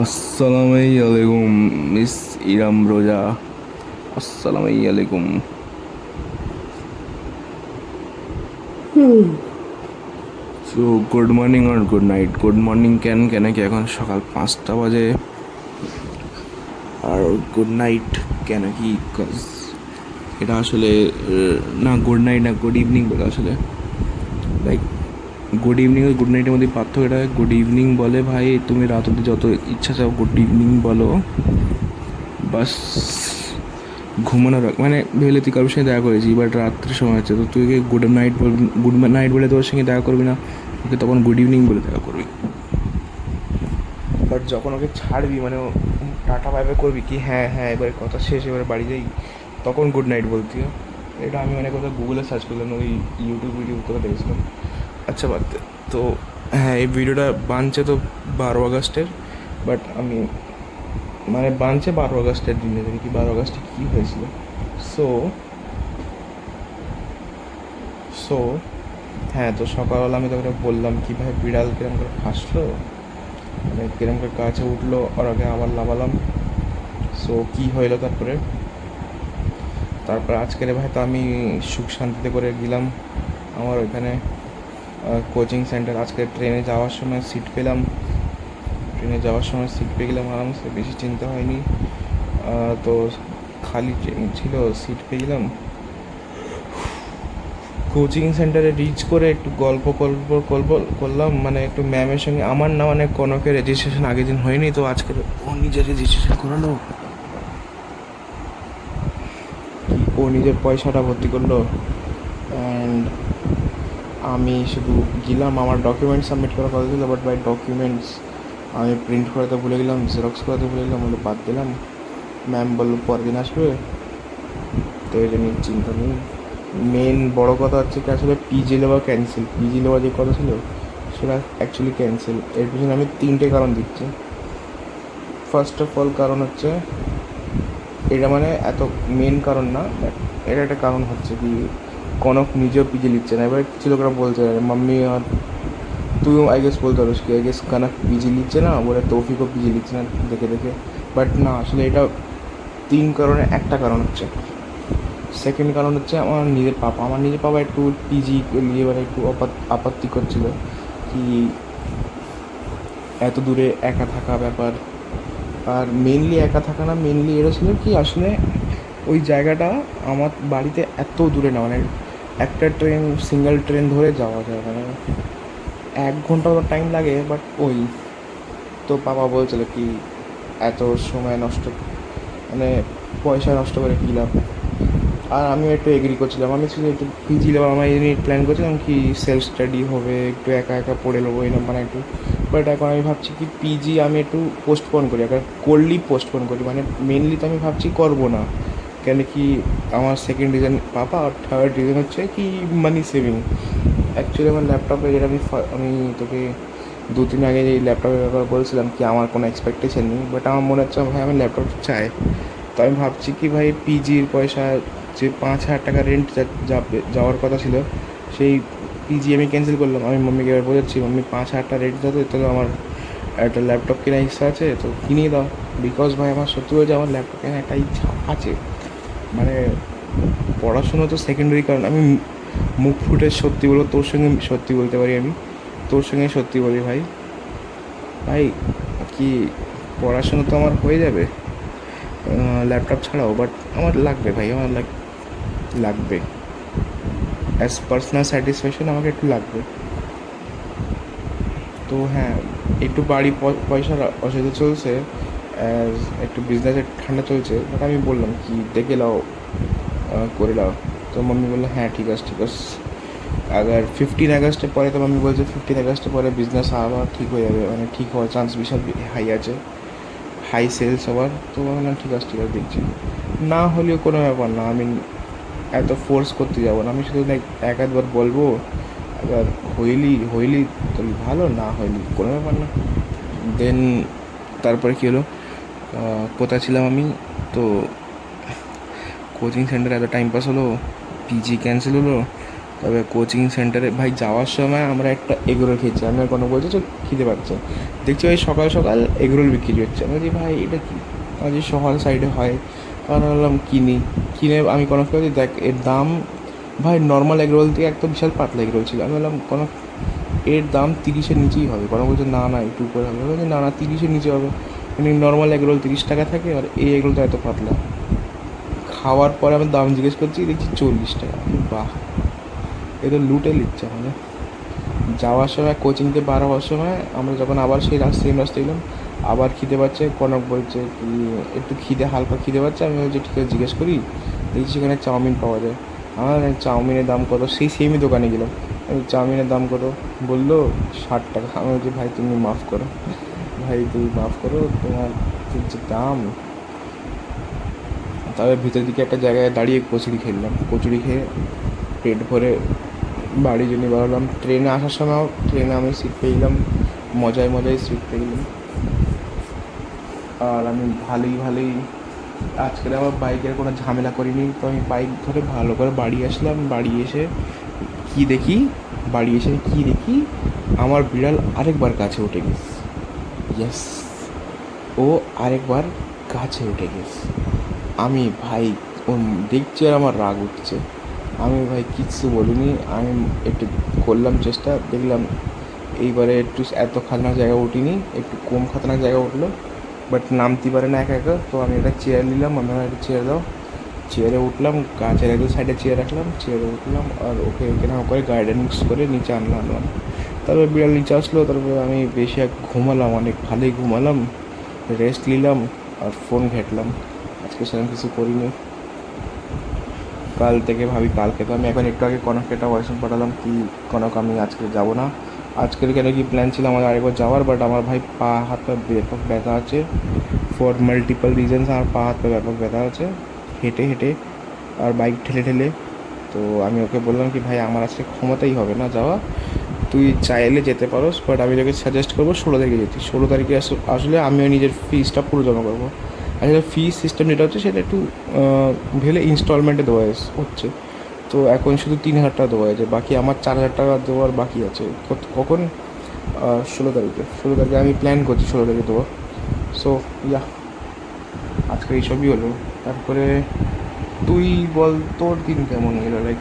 আসসালামাইকুম মিস ইরাম রোজা। আসসালামাইকুম। সো গুড মর্নিং আর গুড নাইট। গুড মর্নিং কেন কি এখন সকাল 5টা বাজে, আর গুড নাইট কেন কি এটা আসলে না গুড নাইট না গুড ইভিনিং বলে আসলে, লাইক গুড ইভিনিং আর গুড নাইটের মধ্যে পার্থক্য এটা। গুড ইভিনিং বলে ভাই তুমি রাত অব্দি যত ইচ্ছা চাও গুড ইভিনিং বলো, বাস ঘুমানোর মানে ভেবেলে তুই কারোর সঙ্গে দেখা করেছি, বাট রাত্রের সময় হচ্ছে তো তুই গুড নাইট বলবি, গুড নাইট বলে তোর সঙ্গে দেখা করবি না, ওকে তখন গুড ইভিনিং বলে দেখা করবি। বাট যখন ওকে ছাড়বি মানে টাটা বাই বাই করবি কি হ্যাঁ হ্যাঁ এবারে কথা শেষ এবারে বাড়ি যাই, তখন গুড নাইট বলতি। এটা আমি মানে কোথাও গুগলে সার্চ করলাম, ওই ইউটিউব ভিডিও কোথাও দেখেছিলাম। আচ্ছা বাদ দে। তো হ্যাঁ এই ভিডিওটা বানছে তো 12 আগস্টের, বাট আমি মানে বানছে 12 আগস্টের দিনে, জানি কি 12 আগস্টে কী হয়েছিল। সো সো হ্যাঁ, তো সকালবেলা আমি তোকে বললাম কি ভাই বিড়াল কিরম করে ফাঁসলো, মানে কিরম করে গাছে উঠলো আর আগে আবার লাভালাম। সো কী হইলো তারপরে আজকের ভাই তো আমি সুখ শান্তিতে করে গেলাম আমার ওইখানে কোচিং সেন্টার। আজকে ট্রেনে যাওয়ার সময় সিট পেয়ে গেলাম আরামসে, বেশি চিন্তা হয়নি। তো খালি ট্রেন ছিল, সিট পেয়ে গেলাম। কোচিং সেন্টারে রিচ করে একটু গল্প করলাম, মানে একটু ম্যামের সঙ্গে। আমার না মানে কনকের রেজিস্ট্রেশন আগের দিন হয়নি, তো আজকে ও নিজের রেজিস্ট্রেশন করালো, ও নিজের পয়সাটা ভর্তি করলো। অ্যান্ড আমি শুধু গেলাম, আমার ডকুমেন্টস সাবমিট করার কথা ছিল, বাট বাই ডকুমেন্টস আমি প্রিন্ট করাতে ভুলে গেলাম, জেরক্স করাতে ভুলে গেলাম, বলে বাদ দিলাম। ম্যাম বললো পরের দিন আসবে, তো এই জন্য চিন্তা নেই। মেন বড় কথা হচ্ছে কি আসলে পিজি লেওয়া যে কথা ছিল সেটা অ্যাকচুয়ালি ক্যান্সেল। এর পিছনে আমি 3টে কারণ দিচ্ছি। ফার্স্ট অফ অল কারণ হচ্ছে এটা মানে এত মেন কারণ না, বাট এটা একটা কারণ হচ্ছে কি কনক নিজেও পিজি লিখছে না। এবার কিছু লোকরা বলছে মাম্মি আর তুইও আই গেস বলতে পারিস কি আই গেস কনক পিজি লিখছে না বলে তৌফিকও পিজি লিখছে না দেখে দেখে, বাট না আসলে এটা 3 কারণে একটা কারণ হচ্ছে। সেকেন্ড কারণ হচ্ছে আমার নিজের পাপা একটু পিজি নিয়ে এবার একটু আপত্তি করছিল কি এত দূরে একা থাকা ব্যাপার। আর মেনলি একা থাকা না, মেনলি এটা ছিল কি আসলে ওই জায়গাটা আমার বাড়িতে এত দূরে না, মানে একটা সিঙ্গেল ট্রেন ধরে যাওয়া যায়, মানে 1 ঘন্টা টাইম লাগে, বাট ওই তো বাবা বলছিল কি এত সময় নষ্ট মানে পয়সা নষ্ট করে কী লাভ। আর আমিও একটু এগ্রি করছিলাম, আমি শুধু একটু পিজি নেবো, আমার এই নিয়ে প্ল্যান করছিলাম কি সেলফ স্টাডি হবে, একটু একা একা পড়ে নেবো এরকম মানে একটু। বাট এখন আমি ভাবছি কি পিজি আমি একটু পোস্টপোন করি, এখন করলেই পোস্টপোন করি, মানে মেনলি তো আমি ভাবছি করবো না। কেন কি আমার সেকেন্ড রিজন পাপা, আর থার্ড রিজন হচ্ছে কি মানি সেভিং। অ্যাকচুয়ালি আমার ল্যাপটপে যেটা আমি তোকে 2-3 আগে যে ল্যাপটপের ব্যাপারে বলছিলাম কি আমার কোনো এক্সপেকটেশন নেই, বাট আমার মনে হচ্ছে ভাই আমি ল্যাপটপ চাই। তো আমি ভাবছি কি ভাই পিজির পয়সা যে 5,000 টাকা রেন্ট যাওয়ার কথা ছিল, সেই পিজি আমি ক্যান্সেল করলাম। আমি মাম্মিকে এবার বোঝাচ্ছি মাম্মি 5,000 টাকা রেন্ট দাও, তো আমার একটা ল্যাপটপ কেনার ইচ্ছা আছে, তো কিনিয়ে দাও। বিকজ ভাই আমার সত্যি বলছে আমার ল্যাপটপ কেনার একটা ইচ্ছা আছে, মানে পড়াশুনো তো সেকেন্ডারি, কারণ আমি মুখ ফুটে সত্যি বলবো, তোর সঙ্গে সত্যি বলতে পারি, আমি তোর সঙ্গে সত্যি বলি ভাই ভাই কি পড়াশুনো তো আমার হয়ে যাবে ল্যাপটপ ছাড়াও, বাট আমার লাগবে ভাই, আমার লাগবে অ্যাজ পার্সোনাল স্যাটিসফ্যাকশন আমাকে একটু লাগবে। তো হ্যাঁ একটু বাড়ি পয়সার অসুবিধা চলছে, অ্যাজ একটু বিজনেসের ঠান্ডা চলছে, বাট আমি বললাম কি দেখে নাও করে নাও। তো মাম্মি বললো হ্যাঁ ঠিক আছে ঠিক আছে। আগার 15 আগস্টের পরে, তো মাম্মি বলছে 15 আগস্টের পরে বিজনেস আবার ঠিক হয়ে যাবে, মানে ঠিক হওয়ার চান্স বিশাল হাই আছে, হাই সেলস হওয়ার। তো বললাম ঠিক আছে দেখছি, না হলেও কোনো ব্যাপার না, আমি এত ফোর্স করতে যাবো না, আমি শুধু এক আধবার বলবো, এবার হইলি তো ভালো, না হইলি কোনো ব্যাপার না। দেন তারপরে কী হলো, কোথায় ছিলাম আমি, তো কোচিং সেন্টারে এত টাইম পাস হলো, পিজি ক্যান্সেল হলো, তবে কোচিং সেন্টারে ভাই যাওয়ার সময় আমরা একটা এগরোল খেয়েছি, আমি আর কোনো বলছি খিদে পাচ্ছে, দেখছি ভাই সকাল সকাল এগরোল বিক্রি হচ্ছে। আমি বলছি ভাই এটা কি, আমি সকাল সাইডে হয়, কারণ বললাম কিনে আমি কোনো বলছি দেখ এর দাম, ভাই নর্মাল এগরোল থেকে একটা বিশাল পাতলা এগরোল ছিল, আমি বললাম কোনো এর দাম 30-এর নিচেই হবে, কোনো বলছে না না একটু উপরে হবে, বলছে না না 30-এর নিচে হবে, মানে নর্মাল এগরোল 30 টাকা থাকে আর এই এগরোলটা এত পাতলা। খাওয়ার পরে আমি দাম জিজ্ঞেস করছি, দেখছি 40 টাকা। বাহ, এ তো লুটে নিচ্ছে মানে। যাওয়ার সময় কোচিংতে বার হওয়ার সময় আমরা যখন আবার সেই সেম রাস্তায় এলাম, আবার খিদে পাচ্ছে, কনক বলছে কি একটু হালকা খিদে পাচ্ছে, আমি বলছি ঠিক আছে জিজ্ঞেস করি, দেখছি সেখানে চাউমিন পাওয়া যায়। আমার চাউমিনের দাম কত, সেই সেমই দোকানে গেলাম, চাউমিনের দাম কত, বললো 60 টাকা। আমি বলছি ভাই তুমি মাফ করো, ভাই তুমি মাফ করো, তোমার যে দাম। তবে ভিতর দিকে একটা জায়গায় দাঁড়িয়ে কচুরি খেলাম, কচুরি খেয়ে পেট ভরে বাড়ি জন্য বেরোলাম। ট্রেনে আসার সময়ও ট্রেনে আমি সিট পেয়ে গেলাম, মজায় মজায় সিট পেয়ে গেলাম। আর আমি ভালোই আজকে আমার বাইকের কোনো ঝামেলা করিনি, তো আমি বাইক ধরে ভালো করে বাড়ি আসলাম। কী দেখি বাড়ি এসে কী দেখি, আমার বিড়াল আরেকবার গাছে উঠে গেছে। ইয়েস, ও আরেকবার গাছে উঠে গেছে। আমি ভাই ও দেখছি আর আমার রাগ উঠছে, আমি ভাই কিচ্ছু বলিনি, আমি একটু করলাম চেষ্টা, দেখলাম এইবারে একটু এত খাতনাক জায়গা উঠিনি, একটু কম খাতনাক জায়গা উঠলো, বাট নামতে পারে না একা একা। তো আমি একটা চেয়ার নিলাম, আমি একটা চেয়ার দাও, চেয়ারে উঠলাম, গাছের একদম সাইডে চেয়ার রাখলাম, চেয়ারে উঠলাম আর ওকে এখানে করে গাইডেন্স করে নিচে আনলাম। তারপরে বিড়াল নিচে আসলো, তারপরে আমি বেশি ঘুমালাম, অনেক ভালোই ঘুমালাম, রেস্ট নিলাম আর ফোন ঘেঁটলাম। আজকে সেরকম কিছু করিনি। কাল থেকে ভাবি, কালকে তো আমি এখন একটু আগে কনককে একটা ভয়েস পাঠালাম কি কনক আমি আজকে যাব না, আজকের কেন কি প্ল্যান ছিল আমার আরেকবার যাওয়ার, বাট আমার ভাই পা হাত পা ব্যাপক ব্যথা আছে, ফর মাল্টিপল রিজনস আমার পা হাত পা ব্যাপক ব্যথা আছে হেঁটে হেঁটে আর বাইক ঠেলে ঠেলে। তো আমি ওকে বললাম কি ভাই আমার আজকে ক্ষমতাই হবে না যাওয়া, তুই চাইলে যেতে পারোস, বাট আমি তোকে সাজেস্ট করবো 16 তারিখে যেতে। 16 তারিখে আসলে আমিও নিজের ফিজটা পুরো জমা করবো। আসলে ফিজ সিস্টেম যেটা হচ্ছে সেটা একটু ভেলে ইনস্টলমেন্টে দেওয়া হচ্ছে, তো এখন শুধু 3,000 টাকা দেওয়া হয়েছে, বাকি আমার 4,000 টাকা দেওয়ার বাকি আছে। কখন 16 তারিখে আমি প্ল্যান করছি 16 তারিখে দেবো। সো ইয়া, আজকে এইসবই হলো। তারপরে তুই বল তোর দিন কেমন গেলো, লাইক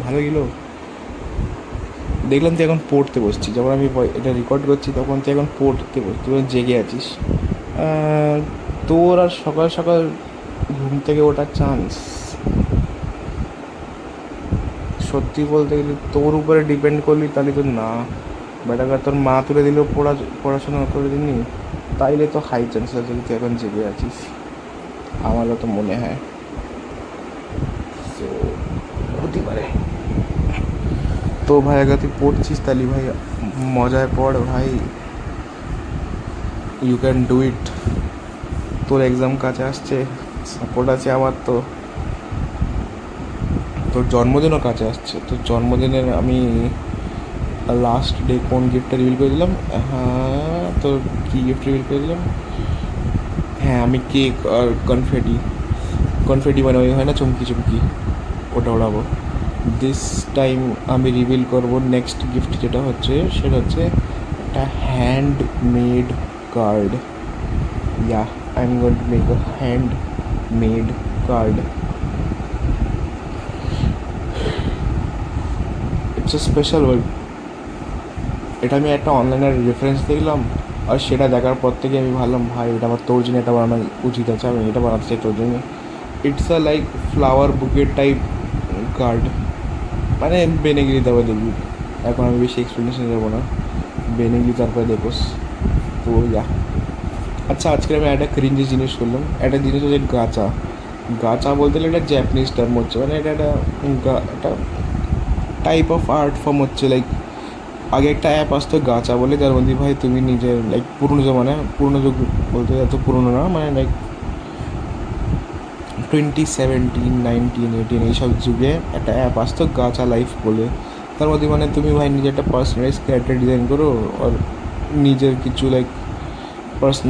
ভালো গেলো? দেখলাম তুই এখন পড়তে বসছিস, যখন আমি এটা রেকর্ড করছি তখন তুই এখন পড়তে বসছিস, তুই জেগে আছিস। তোর আর সকাল সকাল ঘুম থেকে ওঠার চান্স, সত্যি বলতে গেলে তোর উপরে ডিপেন্ড করলি তাহলে তো না, বাট আবার তোর মা তুলে দিলেও পড়াশোনা করে দিনি, তাইলে তো হাই চান্স আছে তুই এখন জেগে আছিস, আমারও তো মনে হয়। তো হতে পারে। তো ভাই আগে তুই পড়ছিস তাহলে ভাই মজায় পড় ভাই, ইউ ক্যান ডু ইট। তোর এক্সাম কাছে আসছে, সাপোর্ট আছে আমার। তো তোর জন্মদিনও কাছে আসছে, তোর জন্মদিনের আমি লাস্ট ডে কোন গিফটটা রিভিল করে দিলাম, হ্যাঁ তোর কী গিফট রিভিল করে দিলাম, হ্যাঁ আমি কেক আর কনফেটি মানে ওই হয় না চুমকি চুমকি, ওটা ওড়াবো। দিস টাইম আমি রিভিল করবো নেক্সট গিফট, যেটা হচ্ছে সেটা হচ্ছে একটা handmade card. Yeah, I am going to make a handmade card. It's a special word. এটা আমি একটা অনলাইনে রেফারেন্স দেখলাম, আর সেটা দেখার পর থেকে আমি ভাবলাম ভাই এটা আমার তোর জন্য এটা বানানো উচিত আছে, আমি এটা বানাতে চাই তোর জন্য। ইটস আ লাইক ফ্লাওয়ার বুকের টাইপ কার্ড, মানে বেনেগিরি দেবো দেখবি, এখন আমি বেশি এক্সপ্লেনেশন দেবো না, বেনেগিরি তারপরে দেখোস। তো ইয়া, আচ্ছা আজকে আমি একটা ক্রিঞ্জি জিনিস করলাম, একটা জিনিস হচ্ছে গাচা। গাচা বলতে গেলে একটা জ্যাপানিজ টার্ম হচ্ছে, মানে এটা একটা টাইপ অফ আর্ট ফর্ম হচ্ছে। লাইক আগে একটা অ্যাপ আসতো গাচা বলে, যার মধ্যে ভাই তুমি নিজের লাইক পুরনো যুগ বলতে এত পুরনো না, মানে লাইক 2017, 19, 18 এইসব যুগে একটা অ্যাপ আসতো গাচা লাইফ বলে। তার মধ্যে মানে তুমি ভাই নিজে একটা পার্সোনালাইজ ক্যারেক্টার ডিজাইন করো, আর নিজের কিছু লাইক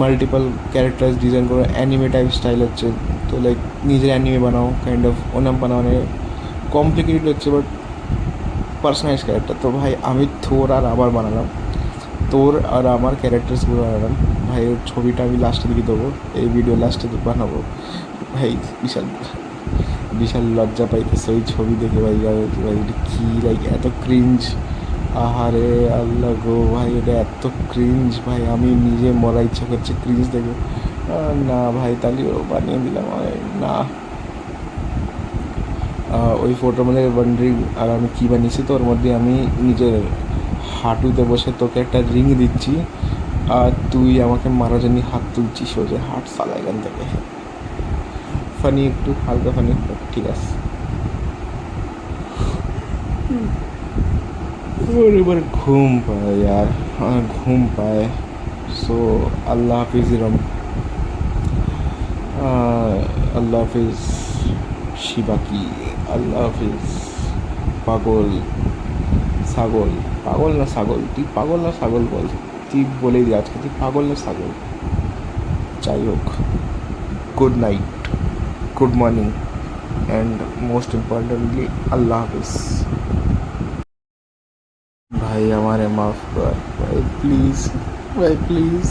মাল্টিপল ক্যারেক্টার ডিজাইন করো, অ্যানিমে টাইপ স্টাইল হচ্ছে। তো লাইক নিজের অ্যানিমে বানাও, কাইন্ড অফ ওনাম বানাও, মানে কমপ্লিকেটেড হচ্ছে, বাট পার্সোনালাইজ ক্যারেক্টার। তো ভাই আমি থোর আর আবার বানালাম, তোর আর আমার ক্যারেক্টার্সগুলো বানালাম। ভাই ওর ছবিটা আমি লাস্টে দিকে দেবো, এই ভিডিও লাস্টে বানাবো। ভাই বিশাল বিশাল লজ্জা পাইতেছে ওই ছবি দেখে ভাই। ভাই এটা কী লাইক এত ক্রিঞ্জ, আহারে আল্লাহ গো ভাই, এটা এত ক্রিঞ্জ ভাই, আমি নিজে মরা ইচ্ছা করছে ক্রিঞ্জ দেখে। না ভাই তাহলে বানিয়ে দিলাম না। ওই ফটোর মধ্যে ওয়ান্ডারিং আর আমি কী বানিয়েছি, তো ওর মধ্যে আমি নিজের হাঁটুতে বসে তোকে একটা রিং দিচ্ছি আর তুই আমাকে মারার জন্য হাত তুলছিস, সোজা হাট সালা এখান থেকে। ফানি একটু হালকা ফানি, ঠিক আছে। এবার ঘুম পায় यार, ঘুম পায়। সো আল্লাহ হাফিজ ইরম, আল্লাহ হাফিজ শিবাকি, আল্লাহ হাফিজ পাগল ছাগল। পাগল না ছাগল, তুই পাগল না ছাগল বল, তুই বলেই দি আজকে তুই পাগল না ছাগল। যাই হোক, good night, good morning and most importantly আল্লাহ হাফিজ। ভাই আমারে মাফ কর ভাই, প্লিজ ভাই প্লিজ।